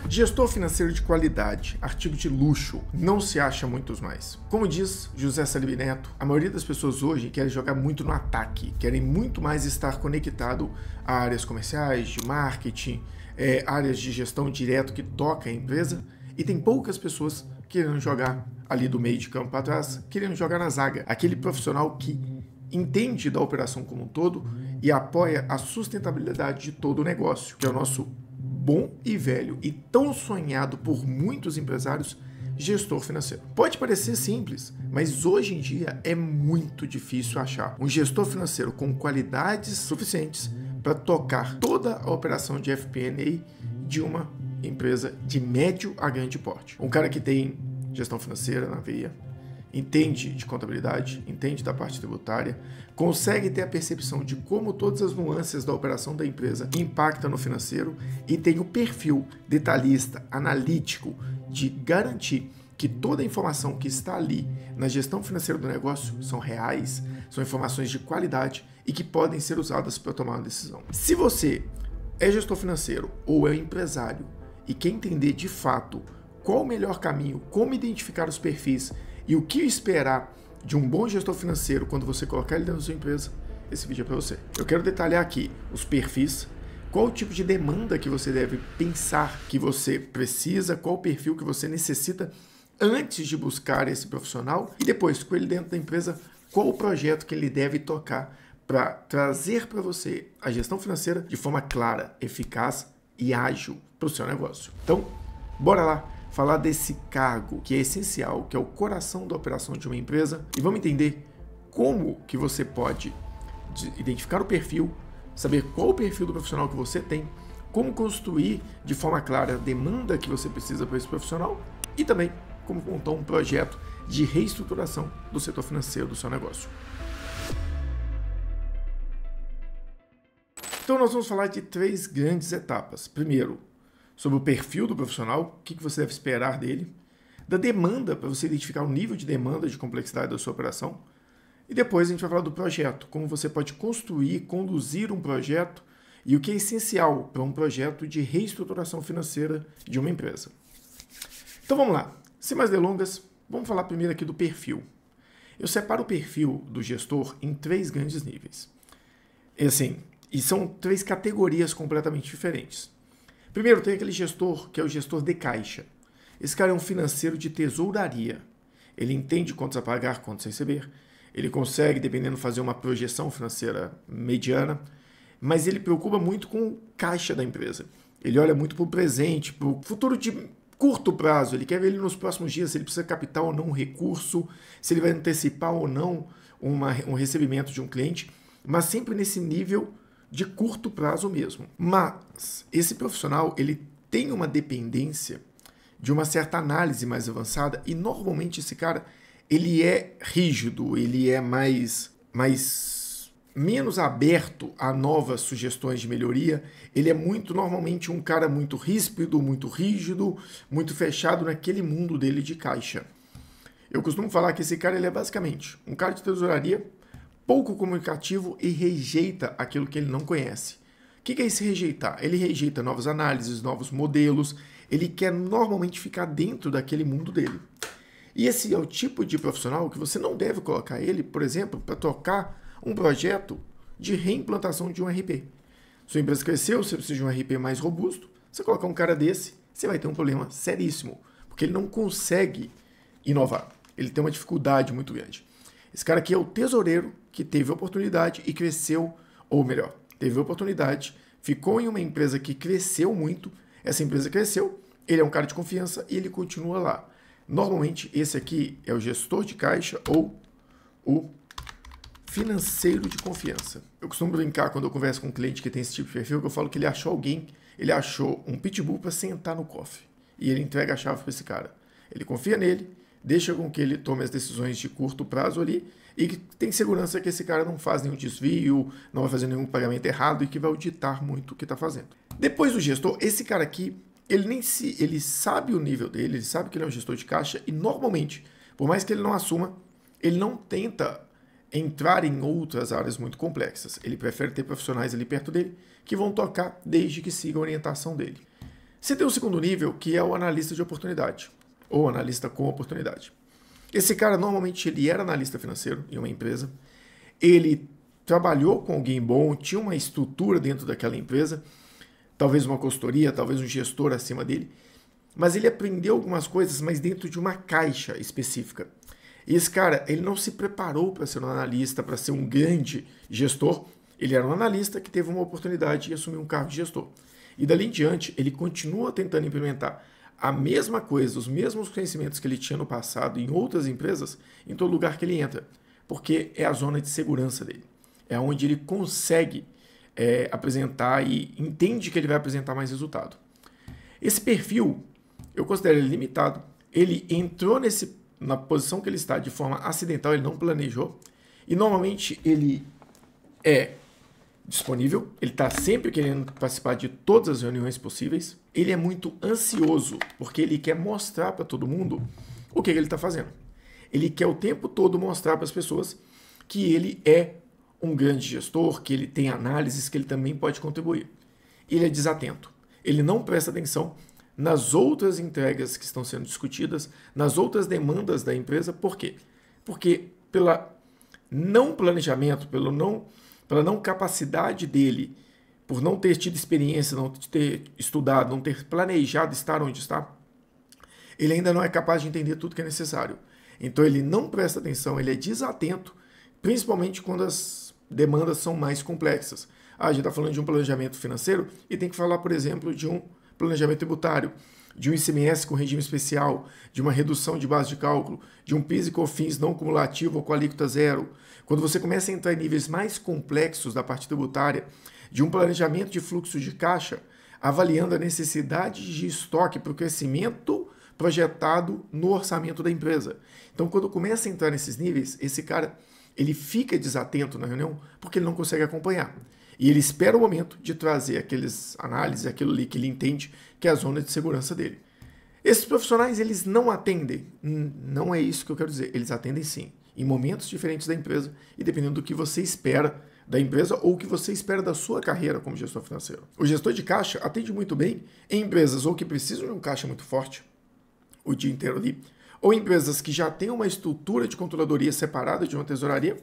Gestor financeiro de qualidade, artigo de luxo, não se acha muitos mais. Como diz José Salib Neto, a maioria das pessoas hoje querem jogar muito no ataque, querem muito mais estar conectado a áreas comerciais, de marketing, áreas de gestão direto que toca a empresa, e tem poucas pessoas querendo jogar ali do meio de campo para trás, querendo jogar na zaga. Aquele profissional que entende da operação como um todo e apoia a sustentabilidade de todo o negócio, que é o nosso bom e velho e tão sonhado por muitos empresários, gestor financeiro. Pode parecer simples, mas hoje em dia é muito difícil achar um gestor financeiro com qualidades suficientes para tocar toda a operação de FP&A de uma empresa de médio a grande porte. Um cara que tem gestão financeira na veia, entende de contabilidade, entende da parte tributária, consegue ter a percepção de como todas as nuances da operação da empresa impactam no financeiro e tem o perfil detalhista, analítico, de garantir que toda a informação que está ali na gestão financeira do negócio são reais, são informações de qualidade e que podem ser usadas para tomar uma decisão. Se você é gestor financeiro ou é empresário e quer entender de fato qual o melhor caminho, como identificar os perfis e o que esperar de um bom gestor financeiro quando você colocar ele dentro da sua empresa, esse vídeo é para você. Eu quero detalhar aqui os perfis, qual o tipo de demanda que você deve pensar que você precisa, qual o perfil que você necessita antes de buscar esse profissional e depois, com ele dentro da empresa, qual o projeto que ele deve tocar para trazer para você a gestão financeira de forma clara, eficaz e ágil para o seu negócio. Então, bora lá falar desse cargo que é essencial, que é o coração da operação de uma empresa, e vamos entender como que você pode identificar o perfil, saber qual o perfil do profissional que você tem, como construir de forma clara a demanda que você precisa para esse profissional e também como montar um projeto de reestruturação do setor financeiro do seu negócio. Então nós vamos falar de 3 grandes etapas. Primeiro, sobre o perfil do profissional, o que você deve esperar dele, da demanda, para você identificar o nível de demanda de complexidade da sua operação, e depois a gente vai falar do projeto, como você pode construir, conduzir um projeto e o que é essencial para um projeto de reestruturação financeira de uma empresa. Então vamos lá, sem mais delongas, vamos falar primeiro aqui do perfil. Eu separo o perfil do gestor em 3 grandes níveis. E são 3 categorias completamente diferentes. Primeiro, tem aquele gestor que é o gestor de caixa. Esse cara é um financeiro de tesouraria. Ele entende quantos a pagar, quantos a receber. Ele consegue, dependendo, fazer uma projeção financeira mediana, mas ele preocupa muito com o caixa da empresa. Ele olha muito para o presente, para o futuro de curto prazo. Ele quer ver ele nos próximos dias, se ele precisa captar ou não um recurso, se ele vai antecipar ou não um recebimento de um cliente, mas sempre nesse nível de curto prazo mesmo. Mas esse profissional, ele tem uma dependência de uma certa análise mais avançada e normalmente esse cara, ele é rígido, ele é menos aberto a novas sugestões de melhoria. Ele é normalmente um cara muito ríspido, muito rígido, muito fechado naquele mundo dele de caixa. Eu costumo falar que esse cara, ele é basicamente um cara de tesouraria, pouco comunicativo e rejeita aquilo que ele não conhece. O que é esse rejeitar? Ele rejeita novas análises, novos modelos, ele quer normalmente ficar dentro daquele mundo dele. E esse é o tipo de profissional que você não deve colocar ele, por exemplo, para tocar um projeto de reimplantação de um RP. Sua empresa cresceu, você precisa de um RP mais robusto, você colocar um cara desse, você vai ter um problema seríssimo, porque ele não consegue inovar, ele tem uma dificuldade muito grande. Esse cara aqui é o tesoureiro que teve oportunidade e cresceu, ou melhor, teve oportunidade, ficou em uma empresa que cresceu muito, essa empresa cresceu, ele é um cara de confiança e ele continua lá. Normalmente, esse aqui é o gestor de caixa ou o financeiro de confiança. Eu costumo brincar quando eu converso com um cliente que tem esse tipo de perfil, que eu falo que ele achou um pitbull para sentar no cofre e ele entrega a chave para esse cara. Ele confia nele, deixa com que ele tome as decisões de curto prazo ali e tem segurança que esse cara não faz nenhum desvio, não vai fazer nenhum pagamento errado e que vai auditar muito o que está fazendo. Depois do gestor, esse cara aqui, ele sabe o nível dele, ele sabe que ele é um gestor de caixa e normalmente, por mais que ele não assuma, ele não tenta entrar em outras áreas muito complexas. Ele prefere ter profissionais ali perto dele que vão tocar desde que siga a orientação dele. Você tem o segundo nível, que é o analista de oportunidade, ou analista com oportunidade. Esse cara, normalmente, ele era analista financeiro em uma empresa, ele trabalhou com alguém bom, tinha uma estrutura dentro daquela empresa, talvez uma consultoria, talvez um gestor acima dele, mas ele aprendeu algumas coisas, mas dentro de uma caixa específica. E esse cara, ele não se preparou para ser um analista, para ser um grande gestor. Ele era um analista que teve uma oportunidade e assumiu um cargo de gestor. E dali em diante, ele continua tentando implementar a mesma coisa, os mesmos conhecimentos que ele tinha no passado em outras empresas, em todo lugar que ele entra, porque é a zona de segurança dele. É onde ele consegue apresentar e entende que ele vai apresentar mais resultado. Esse perfil, eu considero ele limitado. Ele entrou na posição que ele está de forma acidental, ele não planejou. E normalmente ele é disponível, ele está sempre querendo participar de todas as reuniões possíveis. Ele é muito ansioso, porque ele quer mostrar para todo mundo o que ele está fazendo. Ele quer o tempo todo mostrar para as pessoas que ele é um grande gestor, que ele tem análises, que ele também pode contribuir. Ele é desatento. Ele não presta atenção nas outras entregas que estão sendo discutidas, nas outras demandas da empresa. Por quê? Porque pela não planejamento, pela não capacidade dele, por não ter tido experiência, não ter estudado, não ter planejado estar onde está, ele ainda não é capaz de entender tudo que é necessário. Então ele não presta atenção, ele é desatento, principalmente quando as demandas são mais complexas. A gente está falando de um planejamento financeiro e tem que falar, por exemplo, de um planejamento tributário, de um ICMS com regime especial, de uma redução de base de cálculo, de um PIS e COFINS não cumulativo ou com alíquota zero. Quando você começa a entrar em níveis mais complexos da parte tributária, de um planejamento de fluxo de caixa, avaliando a necessidade de estoque para o crescimento projetado no orçamento da empresa. Então, quando começa a entrar nesses níveis, esse cara ele fica desatento na reunião porque ele não consegue acompanhar. E ele espera o momento de trazer aqueles análises, aquilo ali que ele entende que é a zona de segurança dele. Esses profissionais, eles não atendem. Não é isso que eu quero dizer. Eles atendem sim, em momentos diferentes da empresa e dependendo do que você espera da empresa ou o que você espera da sua carreira como gestor financeiro. O gestor de caixa atende muito bem em empresas ou que precisam de um caixa muito forte o dia inteiro ali, ou empresas que já têm uma estrutura de controladoria separada de uma tesouraria,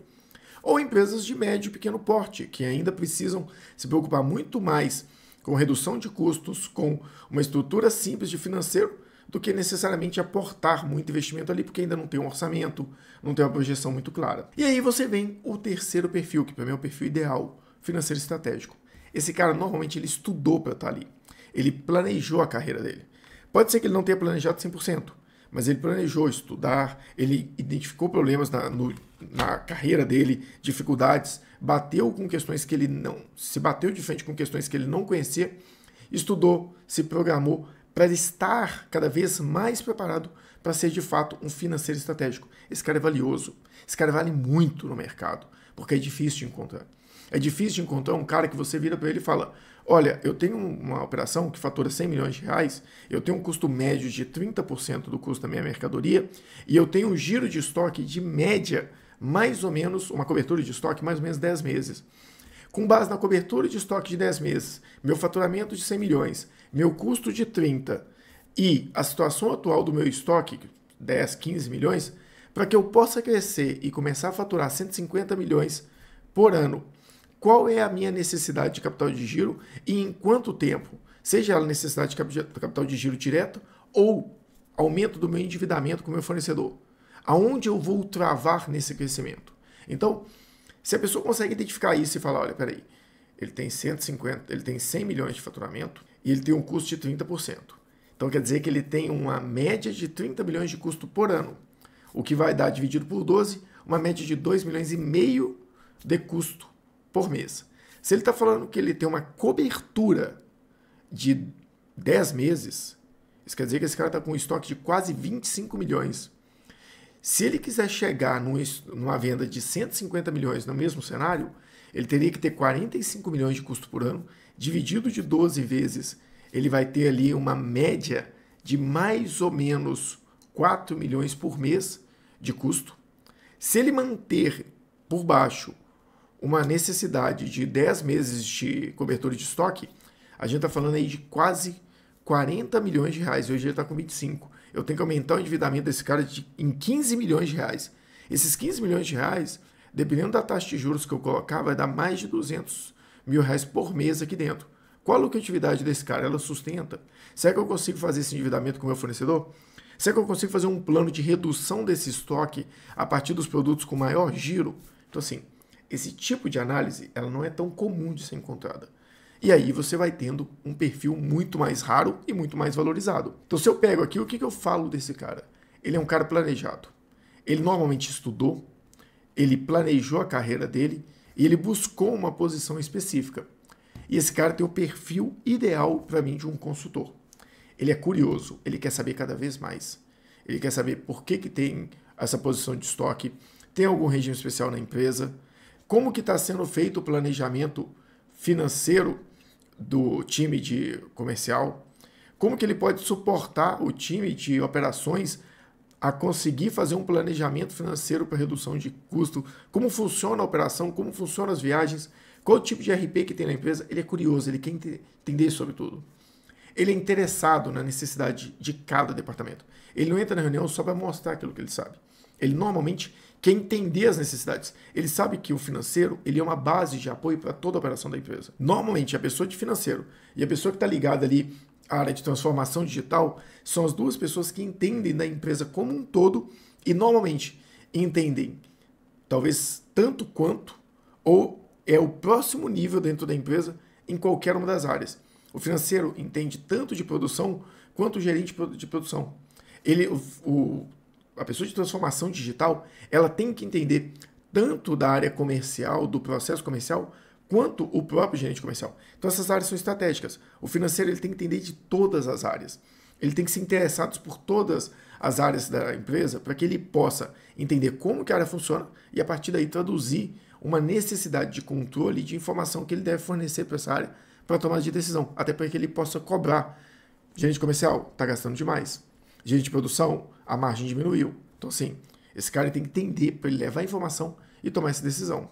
ou empresas de médio e pequeno porte, que ainda precisam se preocupar muito mais com redução de custos, com uma estrutura simples de financeiro, do que necessariamente aportar muito investimento ali, porque ainda não tem um orçamento, não tem uma projeção muito clara. E aí você vem o terceiro perfil, que para mim é o perfil ideal, financeiro estratégico. Esse cara, normalmente, ele estudou para estar ali. Ele planejou a carreira dele. Pode ser que ele não tenha planejado 100%, mas ele planejou estudar, ele identificou problemas na carreira dele, dificuldades, bateu com questões que ele não... se bateu de frente com questões que ele não conhecia, estudou, se programou para estar cada vez mais preparado para ser de fato um financeiro estratégico. Esse cara é valioso, esse cara vale muito no mercado, porque é difícil de encontrar. É difícil de encontrar um cara que você vira para ele e fala: olha, eu tenho uma operação que fatura 100 milhões de reais, eu tenho um custo médio de 30% do custo da minha mercadoria e eu tenho um giro de estoque de média, mais ou menos, uma cobertura de estoque mais ou menos 10 meses. Com base na cobertura de estoque de 10 meses, meu faturamento de 100 milhões, meu custo de 30 e a situação atual do meu estoque, 10, 15 milhões, para que eu possa crescer e começar a faturar 150 milhões por ano, qual é a minha necessidade de capital de giro e em quanto tempo? Seja ela necessidade de capital de giro direto ou aumento do meu endividamento com o meu fornecedor. Aonde eu vou travar nesse crescimento? Então, se a pessoa consegue identificar isso e falar: olha, peraí, ele tem 100 milhões de faturamento e ele tem um custo de 30%. Então quer dizer que ele tem uma média de 30 milhões de custo por ano, o que vai dar, dividido por 12, uma média de 2,5 milhões de custo por mês. Se ele está falando que ele tem uma cobertura de 10 meses, isso quer dizer que esse cara está com um estoque de quase 25 milhões. Se ele quiser chegar numa venda de 150 milhões no mesmo cenário, ele teria que ter 45 milhões de custo por ano, dividido de 12 vezes, ele vai ter ali uma média de mais ou menos 4 milhões por mês de custo. Se ele manter por baixo uma necessidade de 10 meses de cobertura de estoque, a gente está falando aí de quase 40 milhões de reais, hoje ele está com 25. Eu tenho que aumentar o endividamento desse cara em 15 milhões de reais. Esses 15 milhões de reais, dependendo da taxa de juros que eu colocar, vai dar mais de 200 mil reais por mês aqui dentro. Qual a lucratividade desse cara? Ela sustenta? Será que eu consigo fazer esse endividamento com o meu fornecedor? Será que eu consigo fazer um plano de redução desse estoque a partir dos produtos com maior giro? Então, assim, esse tipo de análise, ela não é tão comum de ser encontrada. E aí você vai tendo um perfil muito mais raro e muito mais valorizado. Então, se eu pego aqui, o que eu falo desse cara? Ele é um cara planejado. Ele normalmente estudou, ele planejou a carreira dele e ele buscou uma posição específica. E esse cara tem o perfil ideal para mim de um consultor. Ele é curioso, ele quer saber cada vez mais. Ele quer saber por que tem essa posição de estoque, tem algum regime especial na empresa, como que está sendo feito o planejamento financeiro do time de comercial, como que ele pode suportar o time de operações a conseguir fazer um planejamento financeiro para redução de custo, como funciona a operação, como funcionam as viagens, qual o tipo de RP que tem na empresa. Ele é curioso, ele quer entender sobre tudo. Ele é interessado na necessidade de cada departamento. Ele não entra na reunião só para mostrar aquilo que ele sabe. Ele normalmente quer entender as necessidades. Ele sabe que o financeiro ele é uma base de apoio para toda a operação da empresa. Normalmente, a pessoa de financeiro e a pessoa que está ligada ali à área de transformação digital são as duas pessoas que entendem da empresa como um todo e normalmente entendem talvez tanto quanto ou é o próximo nível dentro da empresa em qualquer uma das áreas. O financeiro entende tanto de produção quanto o gerente de produção. A pessoa de transformação digital, ela tem que entender tanto da área comercial, do processo comercial, quanto o próprio gerente comercial. Então essas áreas são estratégicas. O financeiro ele tem que entender de todas as áreas. Ele tem que se interessar por todas as áreas da empresa para que ele possa entender como que a área funciona e a partir daí traduzir uma necessidade de controle de informação que ele deve fornecer para essa área para tomar de decisão, até para que ele possa cobrar. Gerente comercial está gastando demais. Gerente de produção, a margem diminuiu. Então, assim, esse cara tem que entender para ele levar a informação e tomar essa decisão.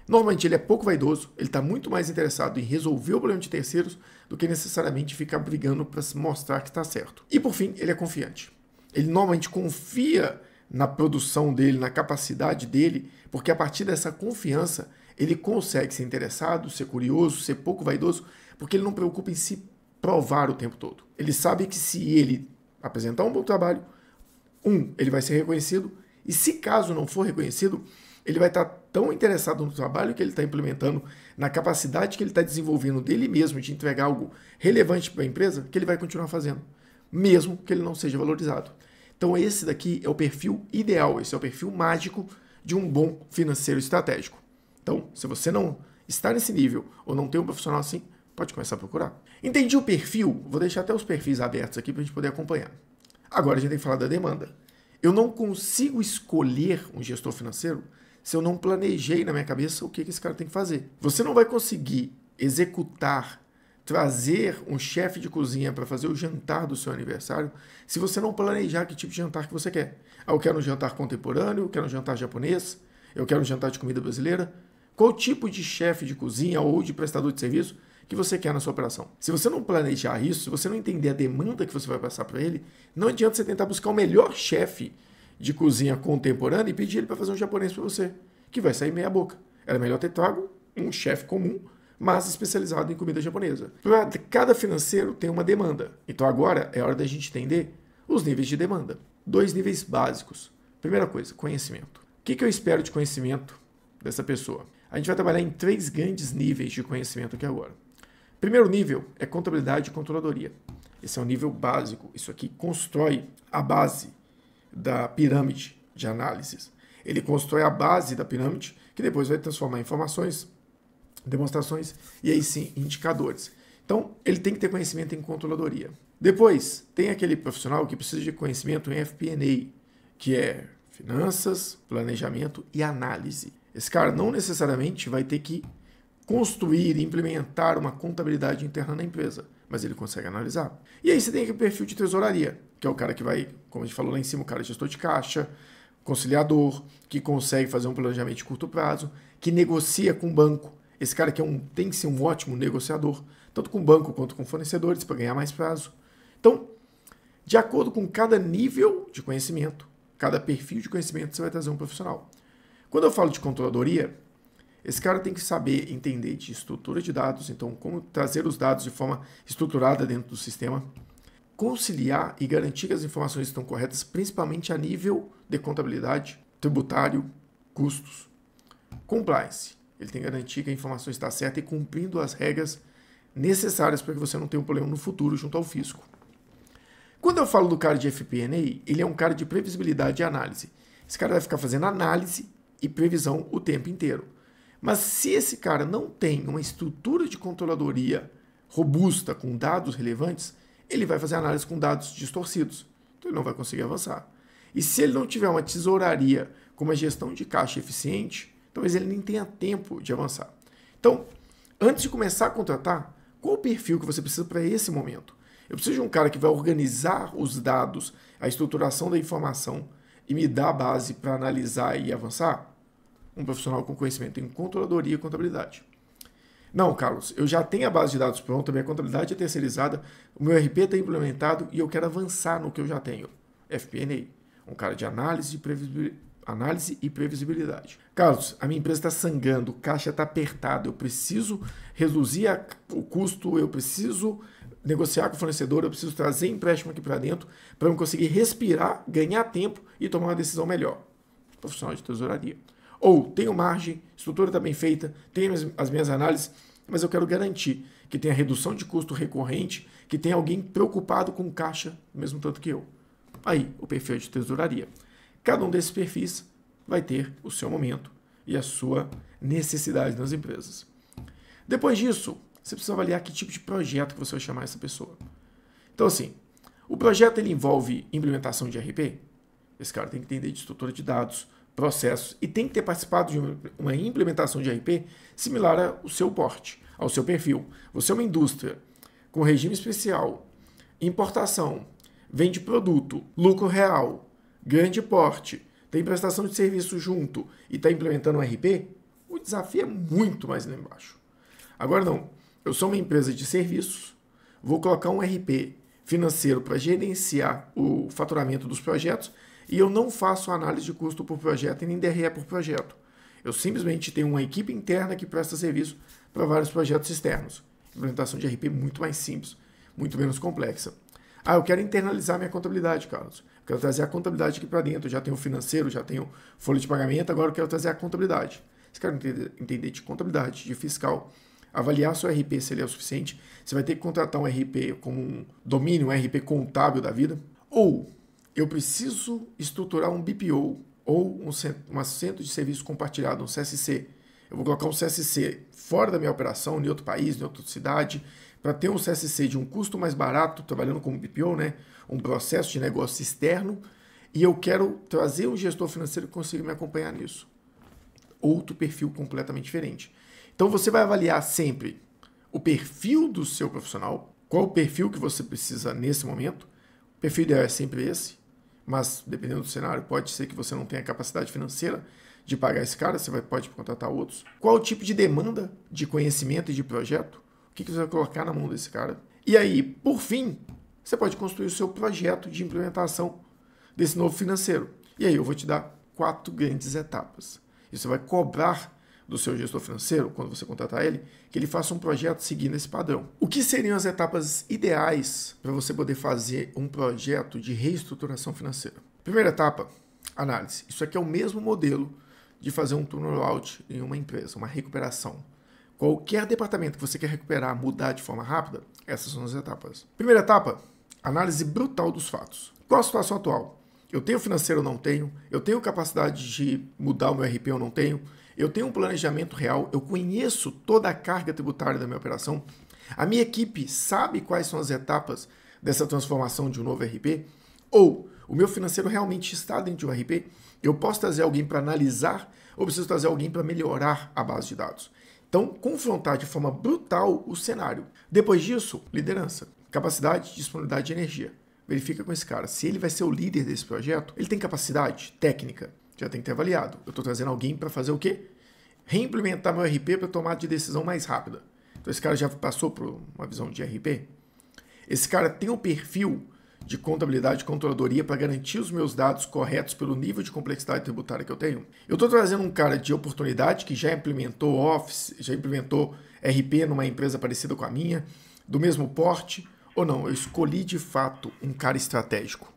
Normalmente, ele é pouco vaidoso, ele está muito mais interessado em resolver o problema de terceiros do que necessariamente ficar brigando para se mostrar que está certo. E, por fim, ele é confiante. Ele normalmente confia na produção dele, na capacidade dele, porque a partir dessa confiança, ele consegue ser interessado, ser curioso, ser pouco vaidoso, porque ele não preocupa em se provar o tempo todo. Ele sabe que se ele apresentar um bom trabalho, ele vai ser reconhecido, e se caso não for reconhecido, ele vai estar tão interessado no trabalho que ele está implementando, na capacidade que ele está desenvolvendo dele mesmo de entregar algo relevante para a empresa, que ele vai continuar fazendo, mesmo que ele não seja valorizado. Então esse daqui é o perfil ideal, esse é o perfil mágico de um bom financeiro estratégico. Então, se você não está nesse nível ou não tem um profissional assim, pode começar a procurar. Entendi o perfil? Vou deixar até os perfis abertos aqui para a gente poder acompanhar. Agora a gente tem que falar da demanda. Eu não consigo escolher um gestor financeiro se eu não planejei na minha cabeça o que esse cara tem que fazer. Você não vai conseguir executar, trazer um chefe de cozinha para fazer o jantar do seu aniversário se você não planejar que tipo de jantar que você quer. Eu quero um jantar contemporâneo, eu quero um jantar japonês, eu quero um jantar de comida brasileira. Qual tipo de chefe de cozinha ou de prestador de serviço que você quer na sua operação? Se você não planejar isso, se você não entender a demanda que você vai passar para ele, não adianta você tentar buscar o melhor chefe de cozinha contemporânea e pedir ele para fazer um japonês para você, que vai sair meia boca. Era melhor ter trago um chefe comum, mas especializado em comida japonesa. Para cada financeiro tem uma demanda. Então agora é hora da gente entender os níveis de demanda. 2 níveis básicos. Primeira coisa, conhecimento. O que eu espero de conhecimento dessa pessoa? A gente vai trabalhar em 3 grandes níveis de conhecimento aqui agora. Primeiro nível é contabilidade e controladoria. Esse é um nível básico. Isso aqui constrói a base da pirâmide de análises. Ele constrói a base da pirâmide, que depois vai transformar em informações, demonstrações e aí sim indicadores. Então, ele tem que ter conhecimento em controladoria. Depois, tem aquele profissional que precisa de conhecimento em FP&A, que é finanças, planejamento e análise. Esse cara não necessariamente vai ter que construir e implementar uma contabilidade interna na empresa, mas ele consegue analisar. E aí você tem aquele perfil de tesouraria, que é o cara que vai, como a gente falou lá em cima, o cara gestor de caixa, conciliador, que consegue fazer um planejamento de curto prazo, que negocia com o banco. Esse cara que tem que ser um ótimo negociador. tanto com banco quanto com fornecedores, para ganhar mais prazo. Então, de acordo com cada nível de conhecimento, cada perfil de conhecimento, você vai trazer um profissional. Quando eu falo de controladoria, esse cara tem que saber entender de estrutura de dados, então como trazer os dados de forma estruturada dentro do sistema, conciliar e garantir que as informações estão corretas, principalmente a nível de contabilidade, tributário, custos. Compliance, ele tem que garantir que a informação está certa e cumprindo as regras necessárias para que você não tenha um problema no futuro junto ao fisco. Quando eu falo do cara de FP&A, ele é um cara de previsibilidade e análise. Esse cara vai ficar fazendo análise e previsão o tempo inteiro. Mas se esse cara não tem uma estrutura de controladoria robusta, com dados relevantes, ele vai fazer análise com dados distorcidos. Então ele não vai conseguir avançar. E se ele não tiver uma tesouraria com uma gestão de caixa eficiente, talvez ele nem tenha tempo de avançar. Então, antes de começar a contratar, qual o perfil que você precisa para esse momento? Eu preciso de um cara que vai organizar os dados, a estruturação da informação e me dar a base para analisar e avançar? Um profissional com conhecimento em controladoria e contabilidade. Não, Carlos, eu já tenho a base de dados pronta, minha contabilidade é terceirizada, o meu RP está implementado e eu quero avançar no que eu já tenho. FP&A, um cara de análise e previsibilidade. Carlos, a minha empresa está sangrando, o caixa está apertado, eu preciso reduzir o custo, eu preciso negociar com o fornecedor, eu preciso trazer empréstimo aqui para dentro para eu conseguir respirar, ganhar tempo e tomar uma decisão melhor. Profissional de tesouraria. Ou tenho margem, estrutura está bem feita, tenho as minhas análises, mas eu quero garantir que tenha redução de custo recorrente, que tenha alguém preocupado com caixa, mesmo tanto que eu. Aí, o perfil de tesouraria. Cada um desses perfis vai ter o seu momento e a sua necessidade nas empresas. Depois disso, você precisa avaliar que tipo de projeto que você vai chamar essa pessoa. Então, assim, o projeto ele envolve implementação de RP. Esse cara tem que entender de estrutura de dados, processos e tem que ter participado de uma implementação de RP similar ao seu porte, ao seu perfil. Você é uma indústria com regime especial, importação, vende produto, lucro real, grande porte, tem prestação de serviço junto e está implementando um RP, o desafio é muito mais lá embaixo. Agora não, eu sou uma empresa de serviços, vou colocar um RP financeiro para gerenciar o faturamento dos projetos e eu não faço análise de custo por projeto e nem DRE por projeto. Eu simplesmente tenho uma equipe interna que presta serviço para vários projetos externos. Implementação de RP muito mais simples, muito menos complexa. Ah, eu quero internalizar minha contabilidade, Carlos. Eu quero trazer a contabilidade aqui para dentro. Eu já tenho o financeiro, já tenho folha de pagamento, agora eu quero trazer a contabilidade. Você quer entender de contabilidade, de fiscal, avaliar seu RP se ele é o suficiente. Você vai ter que contratar um RP como um domínio, um RP contábil da vida. Ou eu preciso estruturar um BPO ou um centro de serviço compartilhado, um CSC. Eu vou colocar um CSC fora da minha operação, em outro país, em outra cidade, para ter um CSC de um custo mais barato, trabalhando como BPO, né? Um processo de negócio externo, e eu quero trazer um gestor financeiro que consiga me acompanhar nisso. Outro perfil completamente diferente. Então você vai avaliar sempre o perfil do seu profissional, qual o perfil que você precisa nesse momento. O perfil ideal é sempre esse, mas dependendo do cenário, pode ser que você não tenha capacidade financeira de pagar esse cara, você pode contratar outros. Qual o tipo de demanda de conhecimento e de projeto? O que você vai colocar na mão desse cara? E aí, por fim, você pode construir o seu projeto de implementação desse novo financeiro. E aí eu vou te dar 4 grandes etapas. E você vai cobrar do seu gestor financeiro, quando você contratar ele, que ele faça um projeto seguindo esse padrão. O que seriam as etapas ideais para você poder fazer um projeto de reestruturação financeira? Primeira etapa, análise. Isso aqui é o mesmo modelo de fazer um turnaround em uma empresa, uma recuperação. Qualquer departamento que você quer recuperar, mudar de forma rápida, essas são as etapas. Primeira etapa, análise brutal dos fatos. Qual a situação atual? Eu tenho financeiro ou não tenho? Eu tenho capacidade de mudar o meu RP ou não tenho? Eu tenho um planejamento real? Eu conheço toda a carga tributária da minha operação? A minha equipe sabe quais são as etapas dessa transformação de um novo RP? Ou o meu financeiro realmente está dentro de um RP? Eu posso trazer alguém para analisar ou preciso trazer alguém para melhorar a base de dados? Então, confrontar de forma brutal o cenário. Depois disso, liderança, capacidade, disponibilidade de energia. Verifica com esse cara se ele vai ser o líder desse projeto. Ele tem capacidade técnica, já tem que ter avaliado. Eu estou trazendo alguém para fazer o quê? Reimplementar meu RP para tomar de decisão mais rápida. Então esse cara já passou por uma visão de RP. Esse cara tem o perfil de contabilidade e controladoria para garantir os meus dados corretos pelo nível de complexidade tributária que eu tenho. Eu estou trazendo um cara de oportunidade que já implementou Office, já implementou RP numa empresa parecida com a minha, do mesmo porte, ou não, eu escolhi de fato um cara estratégico.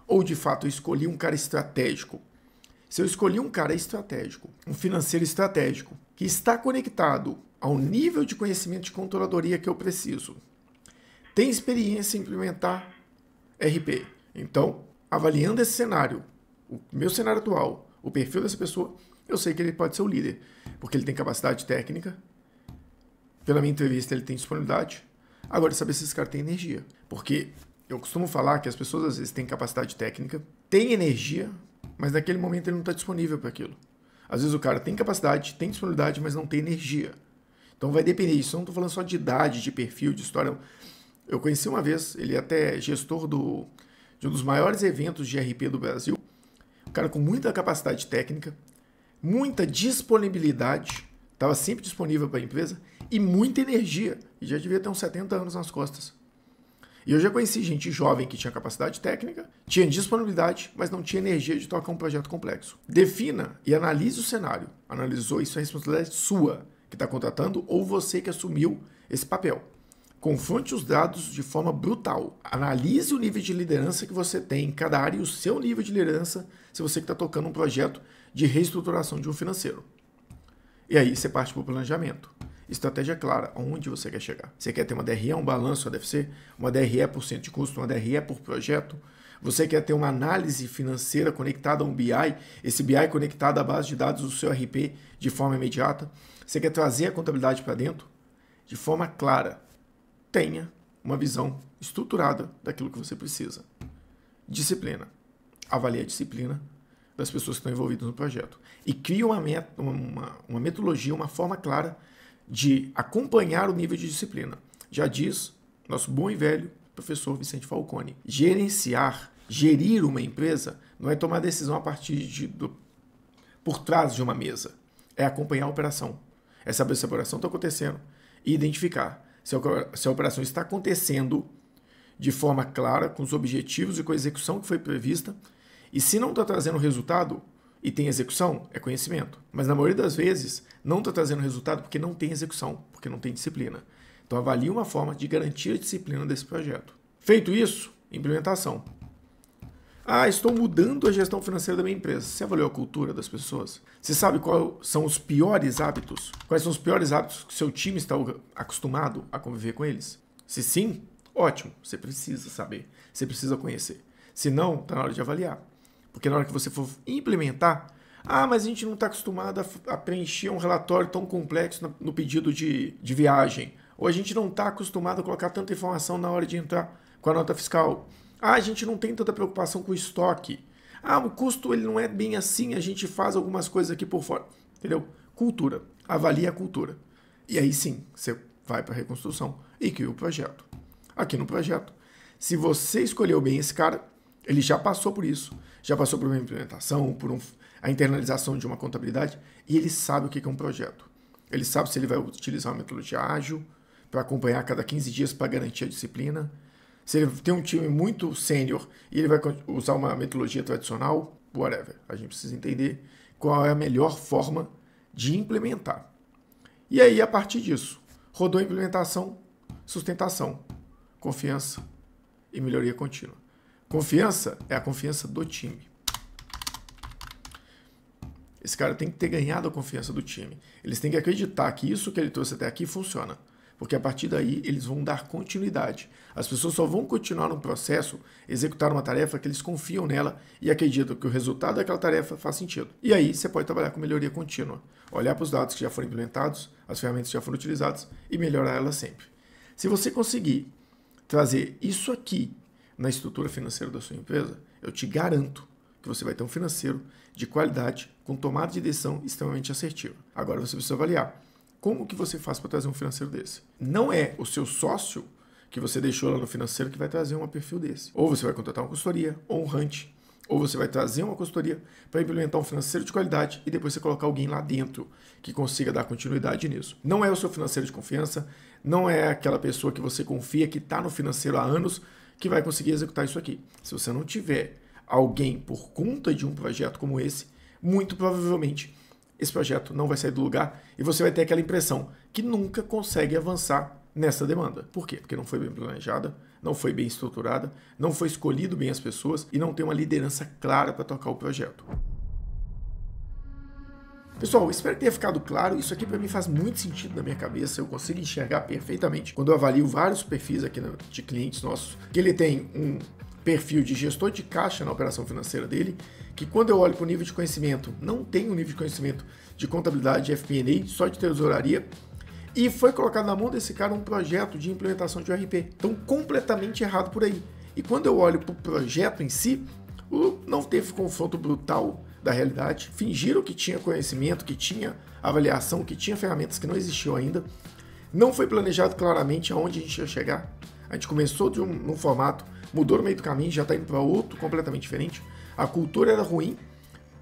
Ou de fato eu escolhi um cara estratégico. Se eu escolhi um cara estratégico, um financeiro estratégico, que está conectado ao nível de conhecimento de controladoria que eu preciso, tem experiência em implementar RP. Então, avaliando esse cenário, o meu cenário atual, o perfil dessa pessoa, eu sei que ele pode ser o líder, porque ele tem capacidade técnica, pela minha entrevista ele tem disponibilidade. Agora, saber se esse cara tem energia, porque eu costumo falar que as pessoas às vezes têm capacidade técnica, têm energia, mas naquele momento ele não está disponível para aquilo. Às vezes o cara tem capacidade, tem disponibilidade, mas não tem energia. Então vai depender disso. Eu não estou falando só de idade, de perfil, de história. Eu conheci uma vez, ele é até gestor de um dos maiores eventos de RP do Brasil. Um cara com muita capacidade técnica, muita disponibilidade, estava sempre disponível para a empresa, e muita energia. E já devia ter uns 70 anos nas costas. E eu já conheci gente jovem que tinha capacidade técnica, tinha disponibilidade, mas não tinha energia de tocar um projeto complexo. Defina e analise o cenário. Analisou, isso é responsabilidade sua que está contratando ou você que assumiu esse papel. Confronte os dados de forma brutal. Analise o nível de liderança que você tem em cada área e o seu nível de liderança se você que está tocando um projeto de reestruturação de um financeiro. E aí você parte para o planejamento. Estratégia clara, aonde você quer chegar. Você quer ter uma DRE, um balanço ADFC, uma DRE por cento de custo, uma DRE por projeto. Você quer ter uma análise financeira conectada a um BI, esse BI conectado à base de dados do seu RP de forma imediata. Você quer trazer a contabilidade para dentro de forma clara. Tenha uma visão estruturada daquilo que você precisa. Disciplina. Avalie a disciplina das pessoas que estão envolvidas no projeto. E crie uma metodologia, uma forma clara de acompanhar o nível de disciplina. Já diz nosso bom e velho professor Vicente Falcone. Gerir uma empresa não é tomar decisão a partir por trás de uma mesa. É acompanhar a operação. É saber se a operação está acontecendo e identificar se a operação está acontecendo de forma clara, com os objetivos e com a execução que foi prevista. E se não está trazendo resultado e tem execução, é conhecimento. Mas na maioria das vezes, não está trazendo resultado porque não tem execução, porque não tem disciplina. Então avalie uma forma de garantir a disciplina desse projeto. Feito isso, implementação. Estou mudando a gestão financeira da minha empresa. Você avaliou a cultura das pessoas? Você sabe quais são os piores hábitos? Quais são os piores hábitos que seu time está acostumado a conviver com eles? Se sim, ótimo. Você precisa saber. Você precisa conhecer. Se não, está na hora de avaliar. Porque na hora que você for implementar, mas a gente não está acostumado a preencher um relatório tão complexo no pedido de viagem. Ou a gente não está acostumado a colocar tanta informação na hora de entrar com a nota fiscal. A gente não tem tanta preocupação com o estoque. O custo ele não é bem assim, a gente faz algumas coisas aqui por fora. Entendeu? Cultura. Avalie a cultura. E aí sim, você vai para a reconstrução e cria o projeto. Aqui no projeto, se você escolheu bem esse cara, ele já passou por isso. Já passou por uma implementação, a internalização de uma contabilidade, e ele sabe o que é um projeto. Ele sabe se ele vai utilizar uma metodologia ágil para acompanhar a cada 15 dias para garantir a disciplina. Se ele tem um time muito sênior e ele vai usar uma metodologia tradicional, whatever. A gente precisa entender qual é a melhor forma de implementar. E aí, a partir disso, rodou a implementação, sustentação, confiança e melhoria contínua. Confiança é a confiança do time. Esse cara tem que ter ganhado a confiança do time. Eles têm que acreditar que isso que ele trouxe até aqui funciona. Porque a partir daí eles vão dar continuidade. As pessoas só vão continuar no processo, executar uma tarefa que eles confiam nela e acreditam que o resultado daquela tarefa faz sentido. E aí você pode trabalhar com melhoria contínua. Olhar para os dados que já foram implementados, as ferramentas que já foram utilizadas e melhorar elas sempre. Se você conseguir trazer isso aqui na estrutura financeira da sua empresa, eu te garanto que você vai ter um financeiro de qualidade, com tomada de decisão extremamente assertiva. Agora você precisa avaliar como que você faz para trazer um financeiro desse. Não é o seu sócio que você deixou lá no financeiro que vai trazer um perfil desse. Ou você vai contratar uma consultoria, ou um hunt, Ou você vai trazer uma consultoria para implementar um financeiro de qualidade e depois você colocar alguém lá dentro que consiga dar continuidade nisso. Não é o seu financeiro de confiança, não é aquela pessoa que você confia que está no financeiro há anos que vai conseguir executar isso aqui. Se você não tiver alguém por conta de um projeto como esse, muito provavelmente esse projeto não vai sair do lugar e você vai ter aquela impressão que nunca consegue avançar nessa demanda. Por quê? Porque não foi bem planejada, não foi bem estruturada, não foi escolhido bem as pessoas e não tem uma liderança clara para tocar o projeto. Pessoal, espero que tenha ficado claro. Isso aqui para mim faz muito sentido na minha cabeça. Eu consigo enxergar perfeitamente quando eu avalio vários perfis aqui de clientes nossos, que ele tem um perfil de gestor de caixa na operação financeira dele, que quando eu olho para o nível de conhecimento, não tem um nível de conhecimento de contabilidade, de FP&A, só de tesouraria, e foi colocado na mão desse cara um projeto de implementação de ERP. Então, completamente errado por aí. E quando eu olho para o projeto em si, não teve confronto brutal da realidade. Fingiram que tinha conhecimento, que tinha avaliação, que tinha ferramentas que não existiam ainda. Não foi planejado claramente aonde a gente ia chegar. A gente começou num formato, mudou no meio do caminho, já está indo para outro completamente diferente. A cultura era ruim,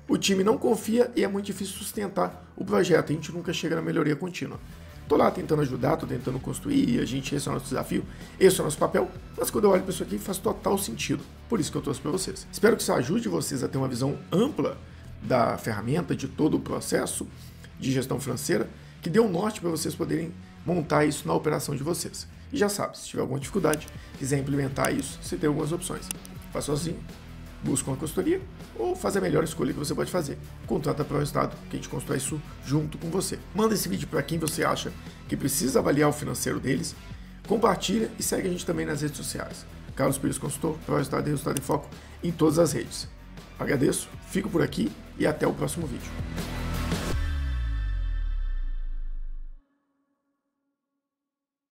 o time não confia e é muito difícil sustentar o projeto. A gente nunca chega na melhoria contínua. Estou lá tentando ajudar, estou tentando construir, esse é o nosso desafio, esse é o nosso papel, mas quando eu olho para isso aqui faz total sentido. Por isso que eu trouxe para vocês. Espero que isso ajude vocês a ter uma visão ampla da ferramenta, de todo o processo de gestão financeira, que dê um norte para vocês poderem montar isso na operação de vocês. E já sabe, se tiver alguma dificuldade, quiser implementar isso, você tem algumas opções. Faz sozinho, busca uma consultoria ou faz a melhor escolha que você pode fazer. Contrata para o Estado, que a gente constrói isso junto com você. Manda esse vídeo para quem você acha que precisa avaliar o financeiro deles, compartilha e segue a gente também nas redes sociais. Carlos Pires Consultor, Estado e Resultado em Foco em todas as redes. Agradeço, fico por aqui e até o próximo vídeo.